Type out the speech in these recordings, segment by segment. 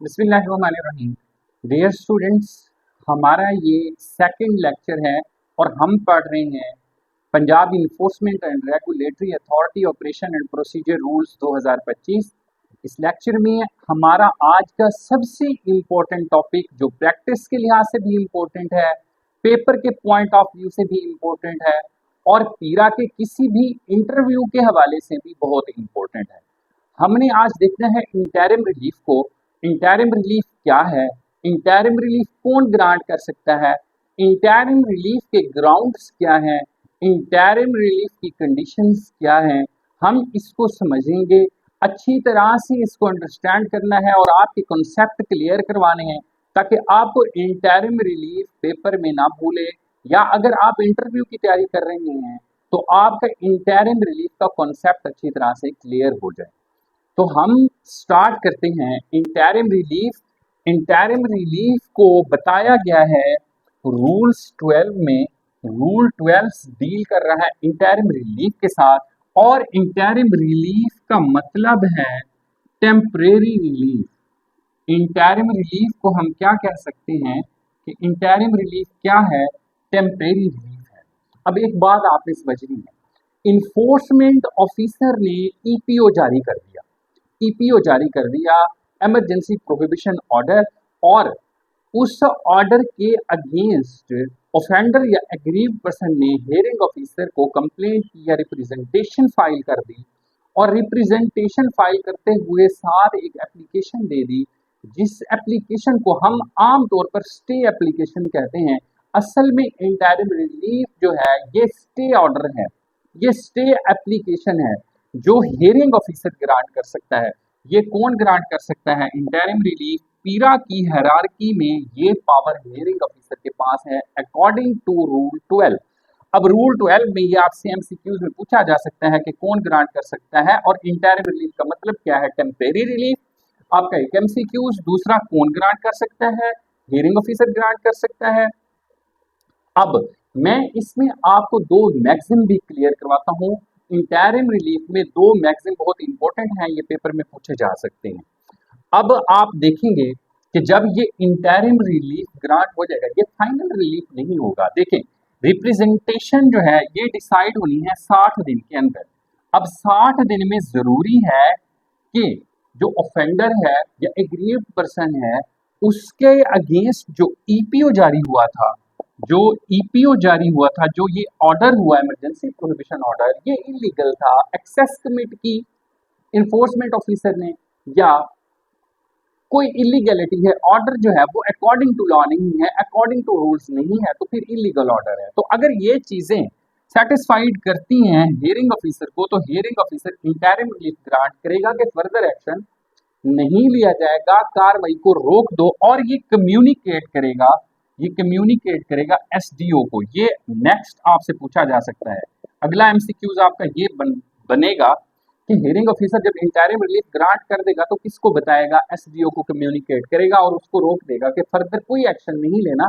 बिस्मिल्लाहिर्रहमानिर्रहीम। Dear students, हमारा ये सेकंड लेक्चर है और हम पढ़ रहे हैं Punjab enforcement and regulatory authority operation and procedure rules 2025। इस लेक्चर में हमारा आज का सबसे इम्पोर्टेंट टॉपिक, जो प्रैक्टिस के लिहाज से भी इम्पोर्टेंट है, पेपर के पॉइंट ऑफ व्यू से भी इम्पोर्टेंट है और पीरा के किसी भी इंटरव्यू के हवाले से भी बहुत इम्पोर्टेंट है। हमने आज देखना है इंटरिम रिलीफ को। इंटरिम रिलीफ क्या है, इंटरिम रिलीफ कौन ग्रांट कर सकता है, इंटरिम रिलीफ के ग्राउंड्स क्या हैं, इंटरिम रिलीफ की कंडीशंस क्या हैं, हम इसको समझेंगे। अच्छी तरह से इसको अंडरस्टैंड करना है और आपके कॉन्सेप्ट क्लियर करवाने हैं ताकि आपको इंटरिम रिलीफ पेपर में ना भूले, या अगर आप इंटरव्यू की तैयारी कर रहे हैं तो आपका इंटरिम रिलीफ का कॉन्सेप्ट अच्छी तरह से क्लियर हो जाए। तो हम स्टार्ट करते हैं इंटरिम रिलीफ। इंटरिम रिलीफ को बताया गया है रूल्स 12 में। रूल 12 डील कर रहा है इंटरिम रिलीफ के साथ, और इंटरिम रिलीफ का मतलब है टेम्परेरी रिलीफ। इंटरिम रिलीफ को हम क्या कह सकते हैं कि इंटरिम रिलीफ क्या है, टेम्परेरी रिलीफ है। अब एक बात आपने समझनी है, इन्फोर्समेंट ऑफिसर ने ईपीओ जारी कर दिया, ईपीओ जारी कर दिया, इमरजेंसी प्रोहिबिशन ऑर्डर, और उस ऑर्डर के अगेंस्ट ऑफेंडर या एग्रीव्ड पर्सन ने हियरिंग ऑफिसर को कंप्लेंट की या रिप्रेजेंटेशन फाइल कर दी, और रिप्रेजेंटेशन फाइल करते हुए साथ एक एप्लीकेशन दे दी, जिस एप्लीकेशन को हम आम तौर पर स्टे एप्लीकेशन कहते हैं। असल में इंटरिम रिलीफ जो है ये स्टे ऑर्डर है, ये स्टे एप्लीकेशन है जो हियरिंग ऑफिसर ग्रांट कर सकता है। ये कौन ग्रांट कर सकता है इंटरिम रिलीफ? पीरा की हायरार्की में ये पावर हियरिंग ऑफिसर के पास है अकॉर्डिंग टू रूल 12। अब रूल 12 में ये आपसे एमसीक्यूज में पूछा जा सकता है कि कौन ग्रांट कर सकता है, और इंटरिम रिलीफ का मतलब क्या है, टेम्परेरी रिलीफ। आपका एक एमसीक्यूज, दूसरा कौन ग्रांट कर सकता है, हियरिंग ऑफिसर ग्रांट कर सकता है। अब मैं इसमें आपको दो मैक्सिम भी क्लियर करवाता हूँ। इंटरिम रिलीफ में दो मैक्सिम बहुत इंपॉर्टेंट हैं, ये पेपर में पूछे जा सकते हैं। अब आप देखेंगे कि जब ये इंटरिम रिलीफ ग्रांट हो जाएगा, ये फाइनल रिलीफ नहीं होगा। देखें, रिप्रेजेंटेशन जो है ये डिसाइड होनी है 60 दिन के अंदर। अब 60 दिन में जरूरी है कि जो ऑफेंडर है या एग्रीव्ड पर्सन है, उसके अगेंस्ट जो ईपीओ जारी हुआ था, जो ईपीओ जारी हुआ था, जो ये ऑर्डर हुआ इमरजेंसी प्रोहिबिशन ऑर्डर, ये इलीगल था, एक्सेस कमिट की इन्फोर्समेंट ऑफिसर ने, या कोई इलीगलिटी है, ऑर्डर जो है वो अकॉर्डिंग टू लॉ नहीं है, अकॉर्डिंग टू रूल्स नहीं है, तो फिर इलीगल ऑर्डर है। तो अगर ये चीजें सेटिस्फाइड करती हैं हियरिंग ऑफिसर को, तो hearing officer interim relief grant करेगा कि फर्दर एक्शन नहीं लिया जाएगा, कार्रवाई को रोक दो, और ये कम्युनिकेट करेगा, ये कम्युनिकेट करेगा एसडीओ को। ये नेक्स्ट आपसे पूछा जा सकता है। अगला एमसीक्यूज आपका ये बनेगा कि हियरिंग ऑफिसर जब इंटरिम रिलीफ ग्रांट कर देगा तो किसको बताएगा, एसडीओ को कम्युनिकेट करेगा और उसको रोक देगा कि फर्दर कोई एक्शन नहीं लेना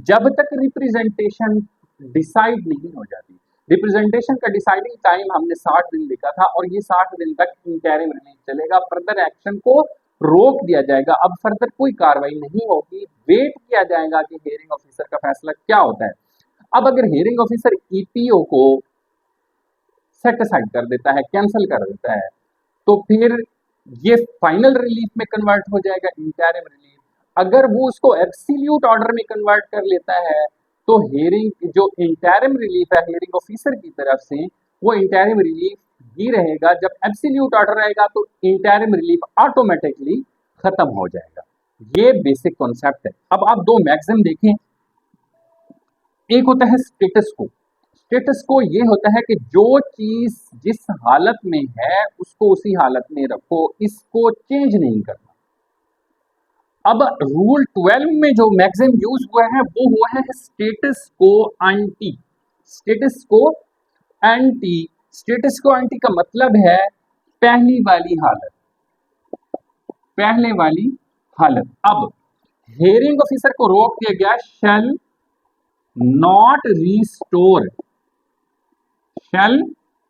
जब तक रिप्रेजेंटेशन डिसाइड नहीं हो जाती। रिप्रेजेंटेशन का डिसाइडिंग टाइम हमने 60 दिन लिखा था, और ये 60 दिन तक इंटरिम रिलीफ चलेगा, फर्दर एक्शन को रोक दिया जाएगा। अब फर्दर कोई कार्रवाई नहीं होगी, वेट किया जाएगा कि हियरिंग ऑफिसर का फैसला क्या होता है। अब अगर हियरिंग ऑफिसर ईपीओ को सेट असाइड कर देता है, कैंसिल कर देता है, तो फिर ये फाइनल रिलीफ में कन्वर्ट हो जाएगा इंटरिम रिलीफ। अगर वो उसको एब्सोल्यूट ऑर्डर में कन्वर्ट कर लेता है, तो हियरिंग जो इंटरिम रिलीफ है हियरिंग ऑफिसर की तरफ से, वो इंटरिम रिलीफ ही रहेगा। जब एब्सोल्यूट ऑर्डर आएगा तो इंटरिम रिलीफ ऑटोमेटिकली खत्म हो जाएगा। ये बेसिक कॉन्सेप्ट है। अब आप दो मैक्सिम देखें, एक होता है स्टेटस को। स्टेटस को ये होता है कि जो चीज जिस हालत में है उसको उसी हालत में रखो, इसको चेंज नहीं करना। अब रूल 12 में जो मैक्सिम यूज हुआ है वो हुआ है स्टेटस को एंटी। स्टेटस को एंटी, स्टेटस को एंटी का मतलब है पहली वाली हालत, पहले वाली हालत। अब हियरिंग ऑफिसर को रोक दिया गया, shall not restore, shall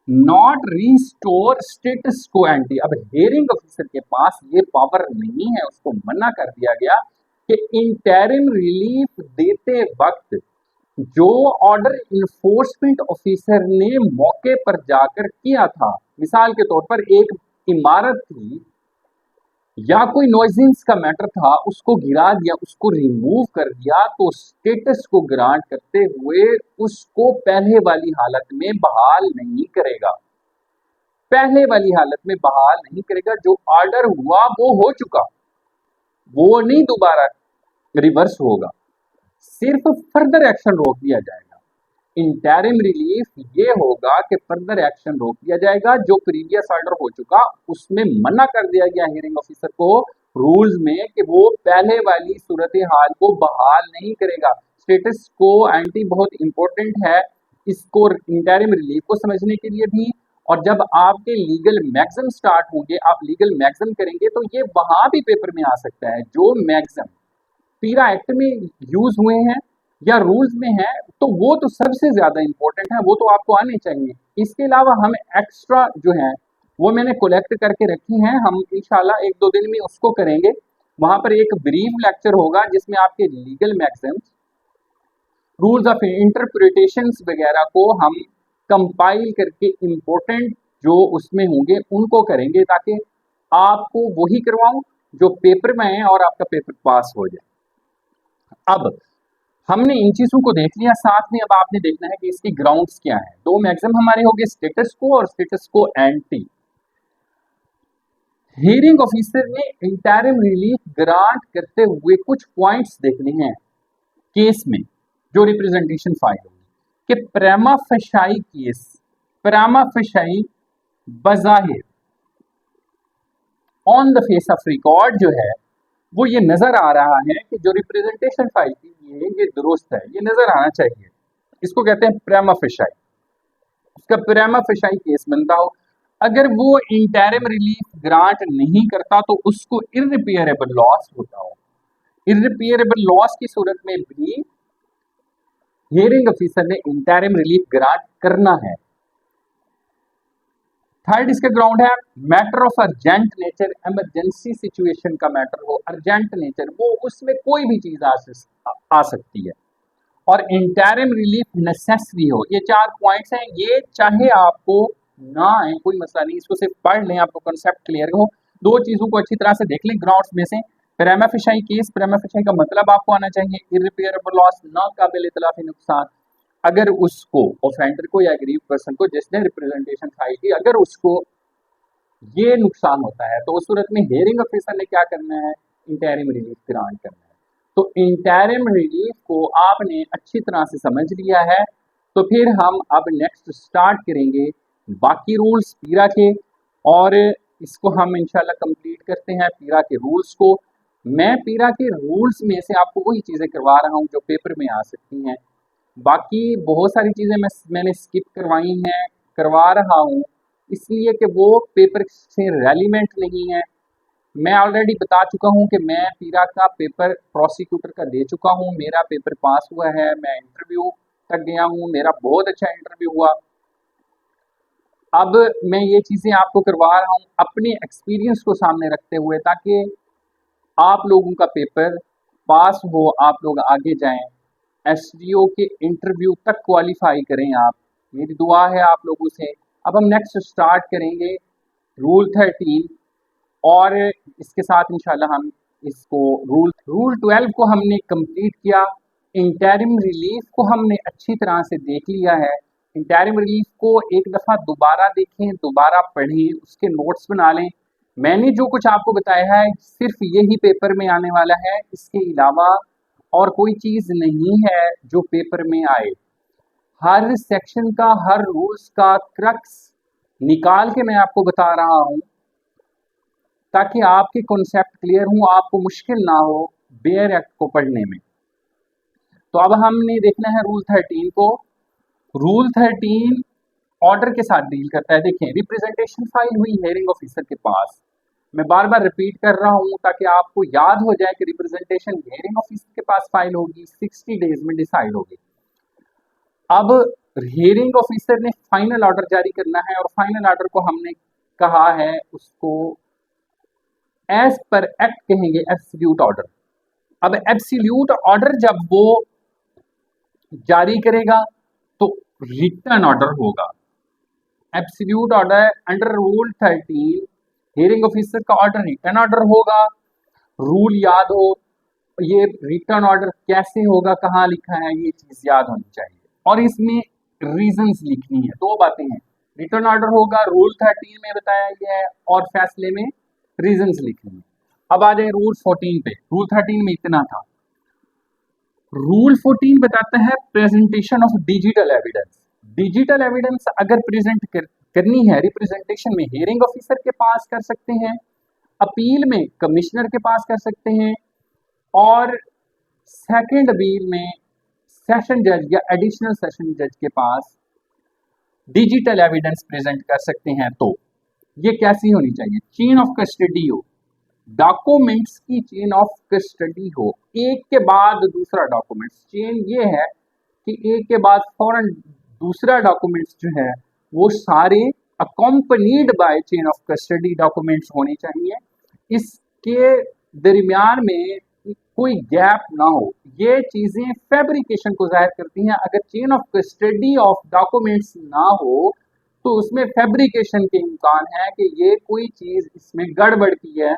not restore status को एंटी। अब हेयरिंग ऑफिसर के पास ये पावर नहीं है, उसको मना कर दिया गया कि इंटरिम रिलीफ देते वक्त जो ऑर्डर इन्फोर्समेंट ऑफिसर ने मौके पर जाकर किया था, मिसाल के तौर पर एक इमारत थी या कोई नॉइजेंस का मैटर था, उसको गिरा दिया, उसको रिमूव कर दिया, तो स्टेटस को ग्रांट करते हुए उसको पहले वाली हालत में बहाल नहीं करेगा। पहले वाली हालत में बहाल नहीं करेगा। जो ऑर्डर हुआ वो हो चुका, वो नहीं दोबारा रिवर्स होगा, सिर्फ फर्दर एक्शन रोक दिया जाएगा। इंटरिम रिलीफ ये होगा कि फर्दर एक्शन रोक दिया जाएगा। जो प्रीवियस ऑर्डर हो चुका उसमें मना कर दिया गया हेयरिंग ऑफिसर को रूल्स में कि वो पहले वाली सूरत हाल को बहाल नहीं करेगा। स्टेटस को एंटी बहुत इंपॉर्टेंट है इसको इंटरिम रिलीफ को समझने के लिए भी। और जब आपके लीगल मैक्सिम स्टार्ट होंगे, आप लीगल मैक्सिम करेंगे तो ये वहां भी पेपर में आ सकता है। जो मैक्सिम पीरा एक्ट में यूज हुए हैं या रूल्स में है तो वो तो सबसे ज्यादा इंपॉर्टेंट है, वो तो आपको आने चाहिए। इसके अलावा हम एक्स्ट्रा जो है वो मैंने कलेक्ट करके रखी हैं, हम इंशाल्लाह एक दो दिन में उसको करेंगे। वहां पर एक ब्रीफ लेक्चर होगा जिसमें आपके legal Maxim's, rules of interpretation वगैरह को हम कंपाइल करके इम्पोर्टेंट जो उसमें होंगे उनको करेंगे, ताकि आपको वही करवाऊं जो पेपर में है और आपका पेपर पास हो जाए। अब हमने इन चीजों को देख लिया, साथ में अब आपने देखना है कि इसकी ग्राउंड्स क्या है। दो मैक्सिम हमारे हो गए, स्टेटस को और स्टेटस को एंटी। हियरिंग ऑफिसर ने इंटरिम रिलीफ ग्रांट करते हुए कुछ पॉइंट्स देखने हैं केस में जो रिप्रेजेंटेशन फाइल होगी कि प्रेमा फेशाई केस, प्रेमा फेशाई बज़ाहिर on the face of record जो है वो ये नजर आ रहा है कि जो रिप्रेजेंटेशन फाइल की ये दुरुस्त है, ये नजर आना चाहिए। इसको कहते हैं प्रेमा फेशाई। उसका प्रेमा फेशाई केस बनता हो। अगर वो इंटरिम रिलीफ ग्रांट नहीं करता तो उसको इररिपेयरेबल लॉस होता हो। इररिपेयरेबल लॉस की सूरत में भी हियरिंग ऑफिसर ने इंटरिम रिलीफ ग्रांट करना है। थर्ड इसका ग्राउंड है matter of urgent nature, emergency situation का मैटर हो, अर्जेंट नेचर, वो उसमें कोई भी चीज आ सकती है। और इंटरिम रिलीफ नेसेसरी हो। ये चार पॉइंट्स हैं, ये चाहे आपको ना आए कोई मसला नहीं, इसको सिर्फ पढ़ लें, आपको कॉन्सेप्ट क्लियर हो। दो चीजों को अच्छी तरह से देख लें ग्राउंड्स में से। प्रेमा फेशाई केस, प्रेमा फेशाई का मतलब आपको आना चाहिए इररिपेयरेबल लॉस, ना काबिल इतलाफी नुकसान। अगर उसको ऑफेंडर को या गरीब पर्सन को जिसने रिप्रेजेंटेशन फाइल की, अगर उसको ये नुकसान होता है तो उस सूरत में हियरिंग ऑफिसर ने क्या करना है, इंटरिम रिलीफ ग्रांट करना है। तो इंटरिम रिलीफ को आपने अच्छी तरह से समझ लिया है, तो फिर हम अब नेक्स्ट स्टार्ट करेंगे बाकी रूल्स पीरा के, और इसको हम इंशाल्लाह कंप्लीट करते हैं पीरा के रूल्स को। मैं पीरा के रूल्स में से आपको वही चीज़ें करवा रहा हूँ जो पेपर में आ सकती हैं। बाकी बहुत सारी चीज़ें मैंने स्किप करवाई हैं, करवा रहा हूँ इसलिए कि वो पेपर से रेलिवेंट नहीं है। मैं ऑलरेडी बता चुका हूं कि मैं पीरा का पेपर प्रोसिक्यूटर का दे चुका हूं, मेरा पेपर पास हुआ है, मैं इंटरव्यू तक गया हूं, मेरा बहुत अच्छा इंटरव्यू हुआ। अब मैं ये चीज़ें आपको करवा रहा हूं अपने एक्सपीरियंस को सामने रखते हुए, ताकि आप लोगों का पेपर पास हो, आप लोग आगे जाएं, एसडीओ के इंटरव्यू तक क्वालिफाई करें आप, मेरी दुआ है आप लोगों से। अब हम नेक्स्ट स्टार्ट करेंगे रूल 13, और इसके साथ इंशाल्लाह हम इसको रूल 12 को हमने कंप्लीट किया। इंटरिम रिलीफ को हमने अच्छी तरह से देख लिया है। इंटरिम रिलीफ को एक दफ़ा दोबारा देखें, दोबारा पढ़ें, उसके नोट्स बना लें। मैंने जो कुछ आपको बताया है सिर्फ यही पेपर में आने वाला है, इसके अलावा और कोई चीज़ नहीं है जो पेपर में आए। हर सेक्शन का, हर रूल्स का क्रक्स निकाल के मैं आपको बता रहा हूँ ताकि आपके कॉन्सेप्ट क्लियर हों, आपको मुश्किल ना हो बेयर एक्ट को पढ़ने में। तो अब हमने देखना है रूल 13 को। रूल 13 ऑर्डर के साथ डील करता है। देखें, रिप्रेजेंटेशन फाइल हुई हेयरिंग ऑफिसर के पास, मैं बार बार रिपीट कर रहा हूं ताकि आपको याद हो जाए कि रिप्रेजेंटेशन हेयरिंग ऑफिसर के पास फाइल होगी, 60 डेज में डिसाइड होगी। अब हियरिंग ऑफिसर ने फाइनल ऑर्डर जारी करना है और फाइनल ऑर्डर को हमने कहा है उसको एज पर एक्ट कहेंगे, एब्सोल्यूट ऑर्डर। अब एब्सोल्यूट ऑर्डर जब वो जारी करेगा तो रिटर्न ऑर्डर होगा। Absolute order under rule 13 hearing officer का ऑर्डर रिटर्न ऑर्डर होगा। रूल याद हो, ये रिटर्न ऑर्डर कैसे होगा, कहाँ लिखा है, ये चीज याद होनी चाहिए और इसमें रीजंस लिखनी है। दो बातें हैं, रिटर्न ऑर्डर होगा रूल 13 में बताया गया है और फैसले में रीजंस लिखनी है। अब आ जाए रूल 14 पे। रूल 13 में इतना था। रूल 14 बताता है presentation of digital evidence. Digital evidence अगर प्रेजेंट करनी है रिप्रेजेंटेशन में, हियरिंग ऑफिसर के पास कर सकते हैं, अपील में कमिश्नर के पास कर सकते हैं और सेकंड अपील में सेशन जज या एडिशनल सेशन जज के पास डिजिटल एविडेंस प्रेजेंट कर सकते हैं। तो ये कैसी होनी चाहिए? चेन ऑफ कस्टडी हो, डॉक्यूमेंट्स की चेन ऑफ कस्टडी हो, एक के बाद दूसरा डॉक्यूमेंट्स। चेन ये है कि एक के बाद फौरन दूसरा डॉक्यूमेंट्स जो है वो सारे accompanied by chain of custody documents होने चाहिए। इसके दरमियान में कोई गैप ना हो। ये चीजें फैब्रिकेशन को जाहिर करती हैं। अगर chain of custody of documents ना हो तो उसमें फैब्रिकेशन के इम्कान है कि ये कोई चीज इसमें गड़बड़ की है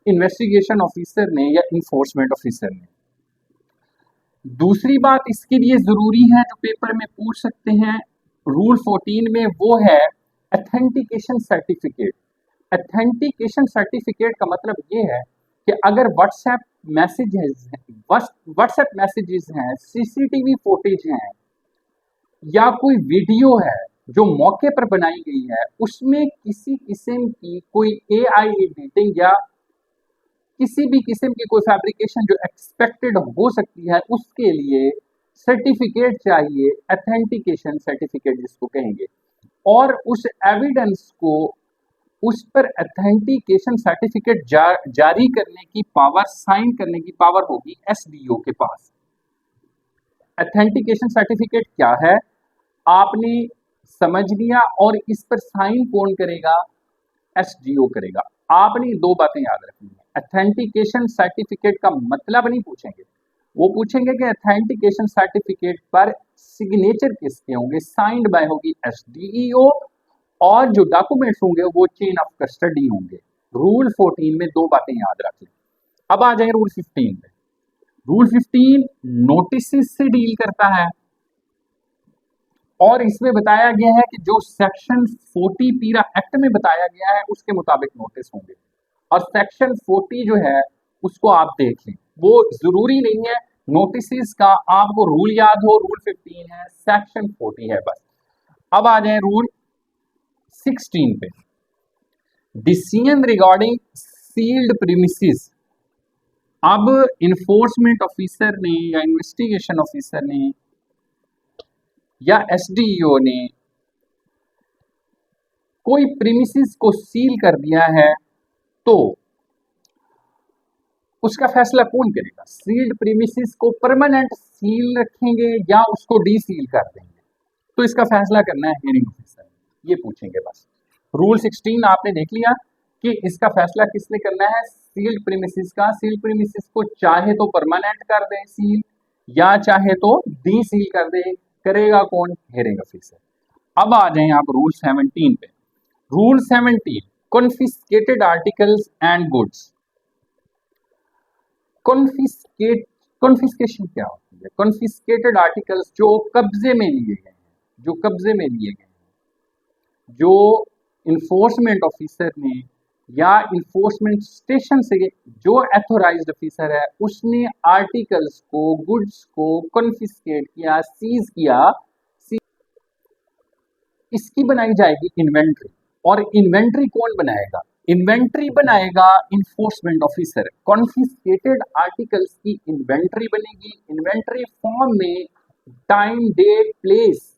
इन्वेस्टिगेशन ऑफिसर ने या इन्फोर्समेंट ऑफिसर ने। दूसरी बात इसके लिए जरूरी है जो पेपर में पूछ सकते हैं रूल 14 में, वो है ऑथेंटिकेशन सर्टिफिकेट। ऑथेंटिकेशन सर्टिफिकेट का मतलब ये है कि अगर व्हाट्सएप मैसेजेस हैं, सीसीटीवी फुटेज हैं या कोई वीडियो है जो मौके पर बनाई गई है, उसमें किसी किस्म की कोई एआई एडिटिंग या किसी भी किस्म की कोई फैब्रिकेशन जो एक्सपेक्टेड हो सकती है, उसके लिए सर्टिफिकेट चाहिए, ऑथेंटिकेशन सर्टिफिकेट जिसको कहेंगे। और उस एविडेंस को, उस पर ऑथेंटिकेशन सर्टिफिकेट जारी करने की पावर, साइन करने की पावर होगी एसडीओ के पास। ऑथेंटिकेशन सर्टिफिकेट क्या है आपने समझ लिया, और इस पर साइन कौन करेगा? एसडीओ करेगा। आपने दो बातें याद रखनी है। ऑथेंटिकेशन सर्टिफिकेट का मतलब नहीं पूछेंगे, वो पूछेंगे कि ऑथेंटिकेशन सर्टिफिकेट पर सिग्नेचर किसके होंगे? साइंड बाय होगी एसडीओ, और जो डॉक्यूमेंट्स होंगे वो चेन ऑफ कस्टडी होंगे। रूल 14 में दो बातें याद रख लें। अब आ जाए रूल 15 पे। रूल 15 नोटिस से डील करता है और इसमें बताया गया है कि जो सेक्शन 40 पीरा एक्ट में बताया गया है उसके मुताबिक नोटिस होंगे। और सेक्शन 40 जो है उसको आप देख लें, वो जरूरी नहीं है नोटिस का आपको रूल याद हो। रूल 15 है, सेक्शन 40 है बस। अब आ जाए रूल 16 पे। Decision regarding sealed premises. अब इन्फोर्समेंट ऑफिसर ने या इन्वेस्टिगेशन ऑफिसर ने या एसडीओ ने कोई प्रीमिसेस को सील कर दिया है तो उसका फैसला कौन करेगा? सील्ड प्रीमिसेस को परमानेंट सील रखेंगे या उसको डी सील कर देंगे? तो इसका फैसला करना है हियरिंग ऑफिसर, ये पूछेंगे बस। रूल 16 आपने देख लिया कि इसका फैसला किसने करना है? सील्ड प्रीमिसेस का। सील्ड प्रीमिसेस को चाहे तो परमानेंट कर दे सील या चाहे तो डी सील कर दे, करेगा कौन? Hearing officer. अब आ जाएं आप रूल 17 पे। Rule 17 confiscated articles and goods. Confiscation क्या होती है? कॉन्फिस्केटेड आर्टिकल्स जो कब्जे में लिए गए हैं, जो कब्जे में लिए गए हैं, जो इन्फोर्समेंट ऑफिसर ने या इन्फोर्समेंट स्टेशन से जो एथोराइज्ड ऑफिसर है उसने आर्टिकल्स को, गुड्स को कॉन्फिस्केट किया, सीज किया, इसकी बनाई जाएगी इन्वेंट्री। और इन्वेंट्री कौन बनाएगा? इन्वेंट्री बनाएगा इन्फोर्समेंट ऑफिसर। कॉन्फिस्केटेड आर्टिकल्स की इन्वेंट्री बनेगी। इन्वेंट्री फॉर्म में टाइम, डेट, प्लेस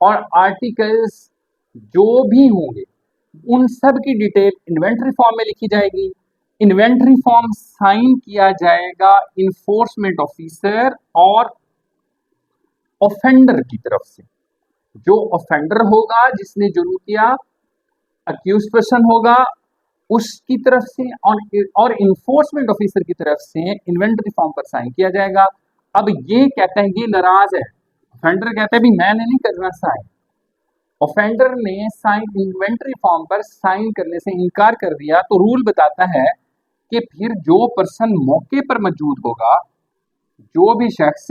और आर्टिकल्स जो भी होंगे उन सब की डिटेल इन्वेंट्री फॉर्म में लिखी जाएगी। इन्वेंट्री फॉर्म साइन किया जाएगा इन्फोर्समेंट ऑफिसर और ऑफेंडर की तरफ से। जो ऑफेंडर होगा, जिसने जुर्म किया, अक्यूज पर्सन होगा, उसकी तरफ से और इन्फोर्समेंट ऑफिसर की तरफ से इन्वेंटरी फॉर्म पर साइन किया जाएगा। अब ये कहता है, ये नाराज है, ऑफेंडर कहता है भी मैंने नहीं करना साइन, ऑफेंडर ने साइन इन्वेंटरी फॉर्म पर साइन करने से इनकार कर दिया, तो रूल बताता है कि फिर जो पर्सन मौके पर मौजूद होगा, जो भी शख्स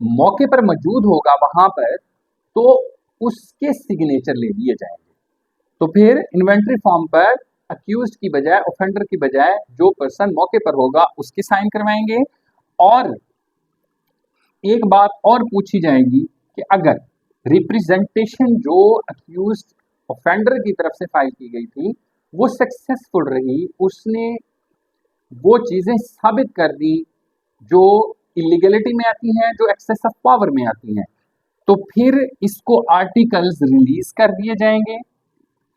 मौके पर मौजूद होगा वहां पर, तो उसके सिग्नेचर ले लिए जाएंगे। तो फिर इन्वेंटरी फॉर्म पर अक्यूज की बजाय, ऑफेंडर की बजाय जो पर्सन मौके पर होगा उसके साइन करवाएंगे। और एक बात और पूछी जाएगी कि अगर रिप्रेजेंटेशन जो अक्यूज ऑफेंडर की तरफ से फाइल की गई थी वो सक्सेसफुल रही, उसने वो चीजें साबित कर दी जो इलीगलिटी में आती हैं, जो एक्सेस ऑफ पावर में आती हैं, तो फिर इसको आर्टिकल्स रिलीज कर दिए जाएंगे।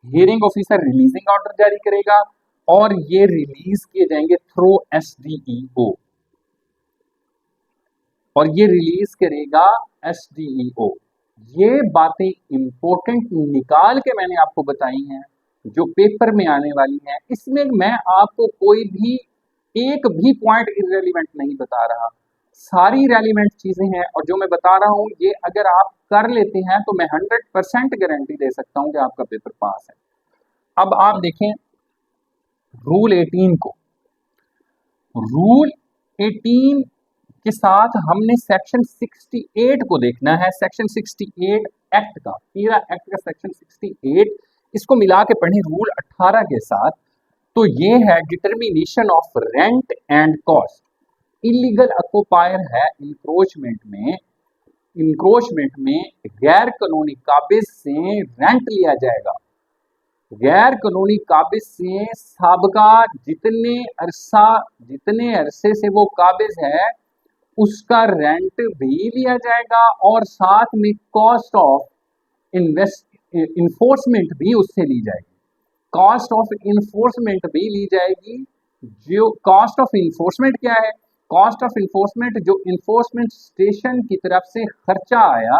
हियरिंग ऑफिसर रिलीजिंग ऑर्डर जारी करेगा और ये रिलीज किए जाएंगे थ्रू SDEO, और ये रिलीज करेगा SDEO। ये बातें इंपॉर्टेंट निकाल के मैंने आपको बताई हैं जो पेपर में आने वाली हैं। इसमें मैं आपको कोई भी एक भी पॉइंट इररेलेवेंट नहीं बता रहा, सारी रेलिवेंट चीजें हैं, और जो मैं बता रहा हूं ये अगर आप कर लेते हैं तो मैं 100% गारंटी दे सकता हूं कि आपका पेपर पास है। अब आप देखें रूल 18 को। रूल 18 के साथ हमने सेक्शन 68 को देखना है। सेक्शन 68 एक्ट का, ईरा एक्ट का सेक्शन 68, इसको मिला के पढ़े रूल 18 के साथ। तो ये है determination of rent and cost. Illegal occupier है इंक्रोचमेंट में गैर कानूनी काबिज से रेंट लिया जाएगा। गैर कानूनी काबिज से साबका जितने अरसे से वो काबिज है उसका रेंट भी लिया जाएगा, और साथ में कॉस्ट ऑफ इन्फोर्समेंट भी उससे ली जाएगी। कॉस्ट ऑफ इन्फोर्समेंट भी ली जाएगी। जो कॉस्ट ऑफ इन्फोर्समेंट क्या है? कॉस्ट ऑफ इन्फोर्समेंट जो इन्फोर्समेंट स्टेशन की तरफ से खर्चा आया,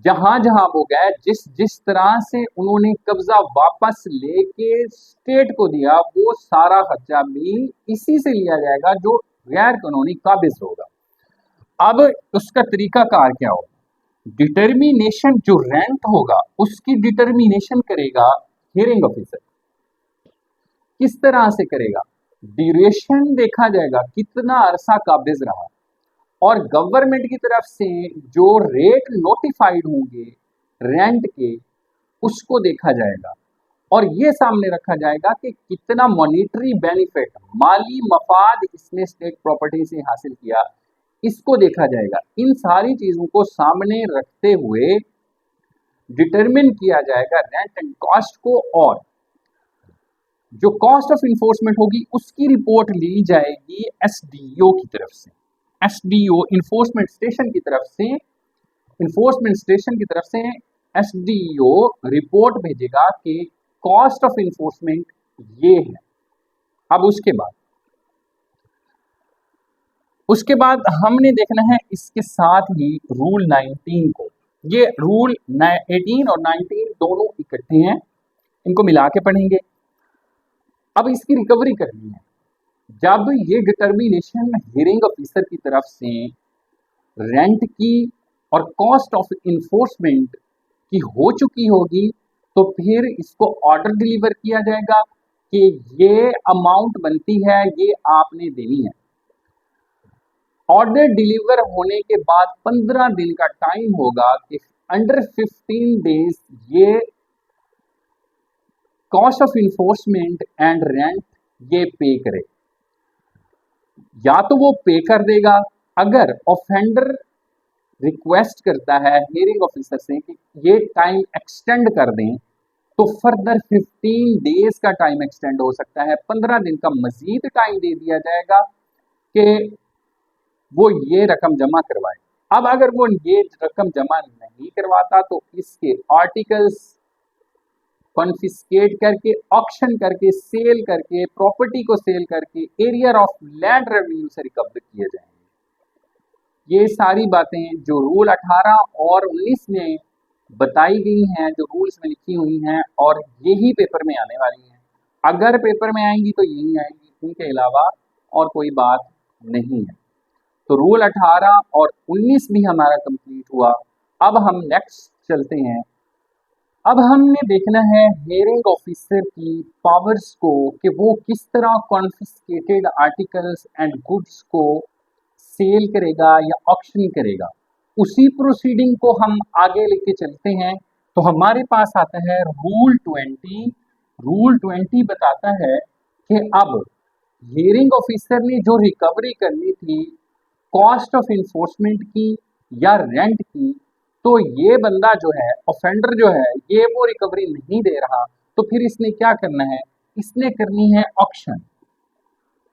जहां जहां वो गए, जिस तरह से उन्होंने कब्जा वापस लेके स्टेट को दिया, वो सारा खर्चा भी इसी से लिया जाएगा जो गैर कानूनी काबिज होगा। अब उसका तरीका कार क्या होगा? डिटर्मिनेशन जो रेंट होगा उसकी डिटर्मिनेशन करेगा हियरिंग ऑफिसर। किस तरह से करेगा? ड्यूरेशन देखा जाएगा, कितना अरसा काबिज रहा, और गवर्नमेंट की तरफ से जो रेट नोटिफाइड होंगे रेंट के उसको देखा जाएगा, और ये सामने रखा जाएगा कि कितना मॉनिटरी बेनिफिट, माली मफाद इसने स्टेट प्रॉपर्टी से हासिल किया, इसको देखा जाएगा। इन सारी चीजों को सामने रखते हुए डिटरमिन किया जाएगा रेंट एंड कॉस्ट को, और जो कॉस्ट ऑफ इन्फोर्समेंट होगी उसकी रिपोर्ट ली जाएगी SDO की तरफ से। SDO इन्फोर्समेंट स्टेशन की तरफ से SDO रिपोर्ट भेजेगा कि कॉस्ट ऑफ इन्फोर्समेंट ये है। अब उसके बाद हमने देखना है इसके साथ ही रूल 19 को। ये रूल 18 और 19 दोनों इकट्ठे हैं, इनको मिला के पढ़ेंगे। अब इसकी रिकवरी करनी है। जब ये डिटर्मिनेशन हियरिंग ऑफिसर की तरफ से रेंट की और कॉस्ट ऑफ इन्फोर्समेंट की हो चुकी होगी, तो फिर इसको ऑर्डर डिलीवर किया जाएगा कि ये अमाउंट बनती है, ये आपने देनी है। ऑर्डर डिलीवर होने के बाद 15 दिन का टाइम होगा कि अंडर 15 डेज ये cost of enforcement and rent ये पे करे। या तो वो पे कर देगा, अगर ऑफेंडर रिक्वेस्ट करता है हियरिंग ऑफिसर से कि ये टाइम एक्सटेंड कर दें, तो फर्दर 15 डेज का टाइम एक्सटेंड हो सकता है। 15 दिन का मजीद टाइम दे दिया जाएगा कि वो ये रकम जमा करवाए। अब अगर वो ये रकम जमा नहीं करवाता तो इसके आर्टिकल्स कॉन्फिस्केट करके, ऑक्शन करके, सेल करके, प्रॉपर्टी को सेल करके एरिया ऑफ लैंड रेवेन्यू से रिकवर किए जाएंगे। ये सारी बातें जो रूल 18 और 19 में बताई गई हैं, जो रूल्स में लिखी हुई हैं, और यही पेपर में आने वाली हैं। अगर पेपर में आएंगी तो यही आएंगी, इनके अलावा और कोई बात नहीं है। तो रूल 18 और 19 भी हमारा कंप्लीट हुआ। अब हम नेक्स्ट चलते हैं। अब हमने देखना है हियरिंग ऑफिसर की पावर्स को, कि वो किस तरह कॉन्फिस्केटेड आर्टिकल्स एंड गुड्स को सेल करेगा या ऑक्शन करेगा। उसी प्रोसीडिंग को हम आगे लेके चलते हैं। तो हमारे पास आता है रूल 20। रूल 20 बताता है कि अब हियरिंग ऑफिसर ने जो रिकवरी करनी थी कॉस्ट ऑफ इन्फोर्समेंट की या रेंट की, तो ये बंदा जो है, ऑफेंडर जो है, ये वो रिकवरी नहीं दे रहा, तो फिर इसने क्या करना है, इसने करनी है ऑक्शन।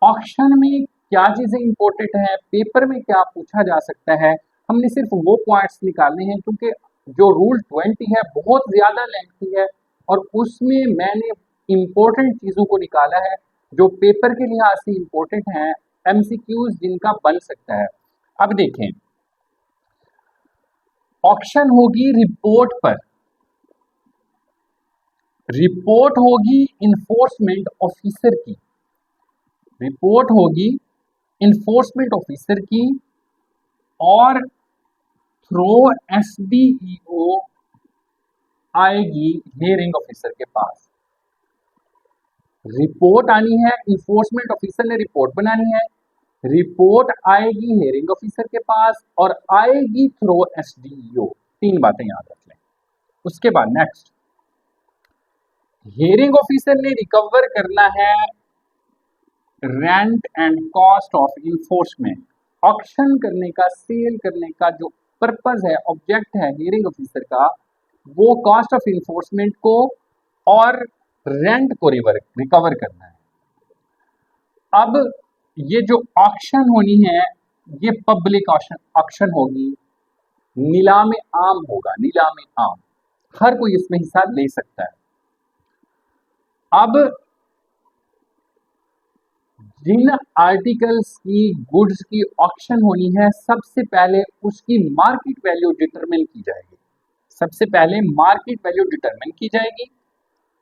ऑक्शन में क्या चीजें इंपॉर्टेंट है, पेपर में क्या पूछा जा सकता है, हमने सिर्फ वो पॉइंट्स निकालने हैं, क्योंकि जो रूल 20 है बहुत ज्यादा लेंथी है और उसमें मैंने इंपॉर्टेंट चीजों को निकाला है जो पेपर के लिहाज से इंपॉर्टेंट है, एमसीक्यूज जिनका बन सकता है। अब देखें, ऑक्शन होगी रिपोर्ट पर, रिपोर्ट होगी इन्फोर्समेंट ऑफिसर की, रिपोर्ट होगी इन्फोर्समेंट ऑफिसर की, और थ्रो एसडीईओ आएगी हियरिंग ऑफिसर के पास। रिपोर्ट आनी है, इन्फोर्समेंट ऑफिसर ने रिपोर्ट बनानी है, रिपोर्ट आएगी हियरिंग ऑफिसर के पास और आएगी थ्रो एसडीईओ। तीन बातें याद रख लें। उसके बाद नेक्स्ट, हियरिंग ऑफिसर ने रिकवर करना है rent and cost of enforcement. Auction करने का, सेल करने का जो पर्पज है, ऑब्जेक्ट है हियरिंग ऑफिसर का, वो कॉस्ट ऑफ इन्फोर्समेंट को और रेंट को रिकवर करना है। अब ये जो ऑक्शन होनी है, ये पब्लिक ऑक्शन होगी, नीलामे आम होगा, नीलामे आम, हर कोई इसमें हिस्सा ले सकता है। अब जिन आर्टिकल्स की, गुड्स की ऑक्शन होनी है, सबसे पहले उसकी मार्केट वैल्यू डिटरमिन की जाएगी, सबसे पहले मार्केट वैल्यू डिटरमिन की जाएगी।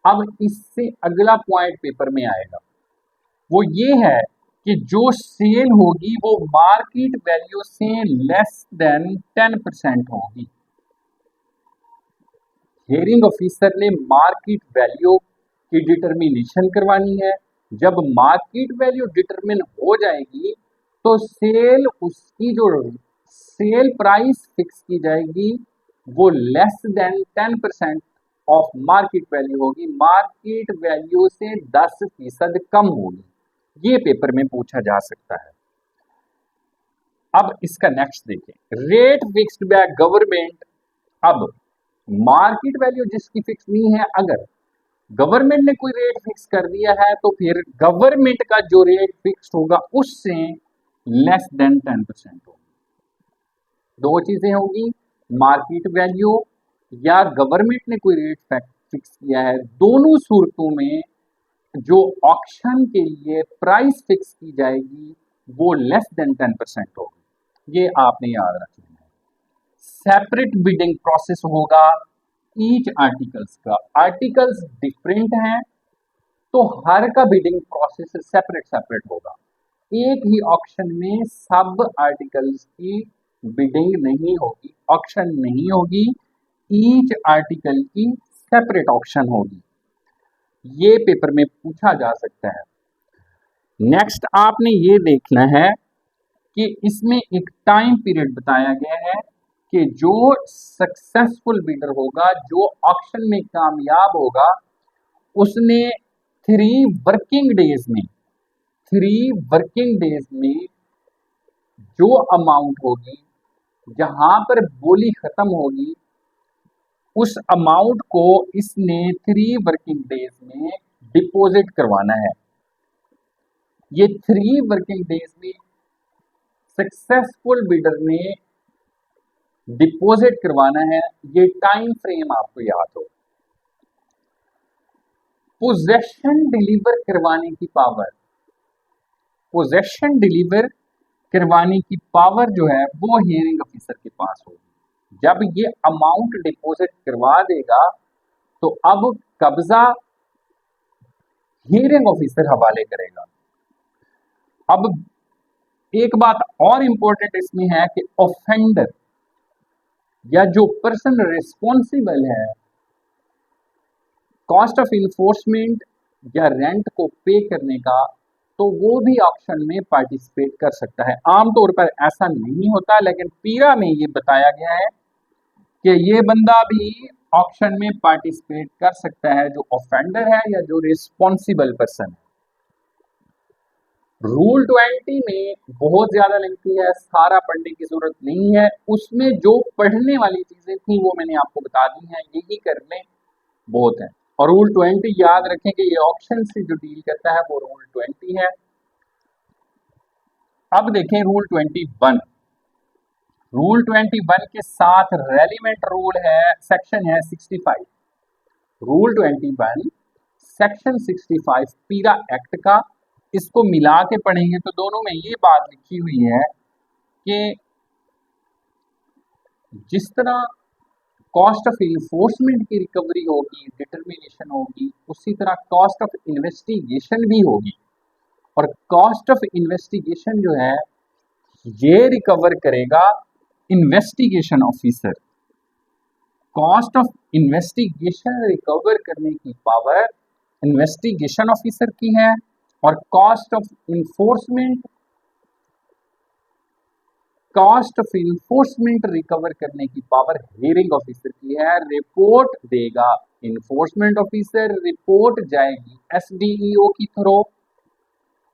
अब इससे अगला पॉइंट पेपर में आएगा, वो ये है कि जो सेल होगी वो मार्केट वैल्यू से लेस देन 10% होगी। हियरिंग ऑफिसर ने मार्केट वैल्यू की डिटर्मिनेशन करवानी है। जब मार्केट वैल्यू डिटरमिन हो जाएगी तो सेल, उसकी जो सेल प्राइस फिक्स की जाएगी वो less than 10% of market value होगी, मार्केट वैल्यू से 10% कम होगी। ये पेपर में पूछा जा सकता है। अब इसका नेक्स्ट देखें, रेट फिक्स्ड बाय गवर्नमेंट। अब मार्केट वैल्यू जिसकी फिक्स नहीं है, अगर गवर्नमेंट ने कोई रेट फिक्स कर दिया है तो फिर गवर्नमेंट का जो रेट फिक्स होगा उससे लेस देन 10% होगी। दो चीजें होगी, मार्केट वैल्यू या गवर्नमेंट ने कोई रेट फिक्स किया है, दोनों सूरतों में जो ऑक्शन के लिए प्राइस फिक्स की जाएगी वो लेस देन 10% होगी। ये आपने याद रखना है। सेपरेट बिडिंग प्रोसेस होगा ईच आर्टिकल्स का, आर्टिकल्स डिफरेंट हैं तो हर का बिडिंग प्रोसेस सेपरेट सेपरेट होगा। एक ही ऑक्शन में सब आर्टिकल्स की बिडिंग नहीं होगी, ऑक्शन नहीं होगी, ईच आर्टिकल की सेपरेट ऑक्शन होगी। ये पेपर में पूछा जा सकता है। नेक्स्ट आपने ये देखना है कि इसमें एक टाइम पीरियड बताया गया है कि जो सक्सेसफुल बिडर होगा, जो ऑक्शन में कामयाब होगा, उसने 3 वर्किंग डेज में, 3 वर्किंग डेज में जो अमाउंट होगी, जहां पर बोली खत्म होगी, उस अमाउंट को इसने 3 वर्किंग डेज में डिपॉजिट करवाना है। ये 3 वर्किंग डेज में सक्सेसफुल बिडर ने डिपॉजिट करवाना है, ये टाइम फ्रेम आपको याद हो। पोजेशन डिलीवर करवाने की पावर, पोजेशन डिलीवर करवाने की पावर जो है वो हियरिंग ऑफिसर के पास होगी। जब ये अमाउंट डिपॉजिट करवा देगा तो अब कब्जा हियरिंग ऑफिसर हवाले करेगा। अब एक बात और इंपॉर्टेंट इसमें है कि ऑफेंडर या जो पर्सन रिस्पॉन्सिबल है कॉस्ट ऑफ इन्फोर्समेंट या रेंट को पे करने का, तो वो भी ऑक्शन में पार्टिसिपेट कर सकता है। आमतौर पर ऐसा नहीं होता, लेकिन पीरा में ये बताया गया है कि ये बंदा भी ऑक्शन में पार्टिसिपेट कर सकता है, जो ऑफेंडर है या जो रिस्पॉन्सिबल पर्सन है। रूल 20 में बहुत ज्यादा लेंथी है, सारा पढ़ने की जरूरत नहीं है। उसमें जो पढ़ने वाली चीजें थी वो मैंने आपको बता दी हैं, यही कर लें बहुत है। और रूल 20 याद रखें कि ये ऑप्शन से जो डील करता है वो रूल 20 है। अब देखें रूल 21। रूल 21 के साथ रेलिवेंट रूल है, सेक्शन है 65। रूल 21 सेक्शन 65 पीरा एक्ट का, इसको मिला के पढ़ेंगे तो दोनों में ये बात लिखी हुई है कि जिस तरह कॉस्ट ऑफ इन्फोर्समेंट की रिकवरी होगी, डिटर्मिनेशन होगी, उसी तरह कॉस्ट ऑफ इन्वेस्टिगेशन भी होगी। और कॉस्ट ऑफ इन्वेस्टिगेशन जो है ये रिकवर करेगा investigation officer. Cost of investigation recover करने की पावर इन्वेस्टिगेशन ऑफिसर की है, और कॉस्ट ऑफ इन्फोर्समेंट रिकवर करने की पावर हियरिंग ऑफिसर की है। रिपोर्ट देगा इन्फोर्समेंट ऑफिसर, रिपोर्ट जाएगी एसडीईओ की through,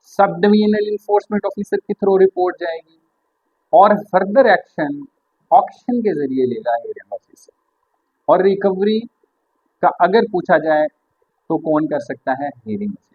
sub divisional enforcement officer के थ्रू रिपोर्ट जाएगी, और फर्दर एक्शन ऑक्शन के जरिए लेगा हियरिंग ऑफिसर। और रिकवरी का अगर पूछा जाए तो कौन कर सकता है? Hearing officer.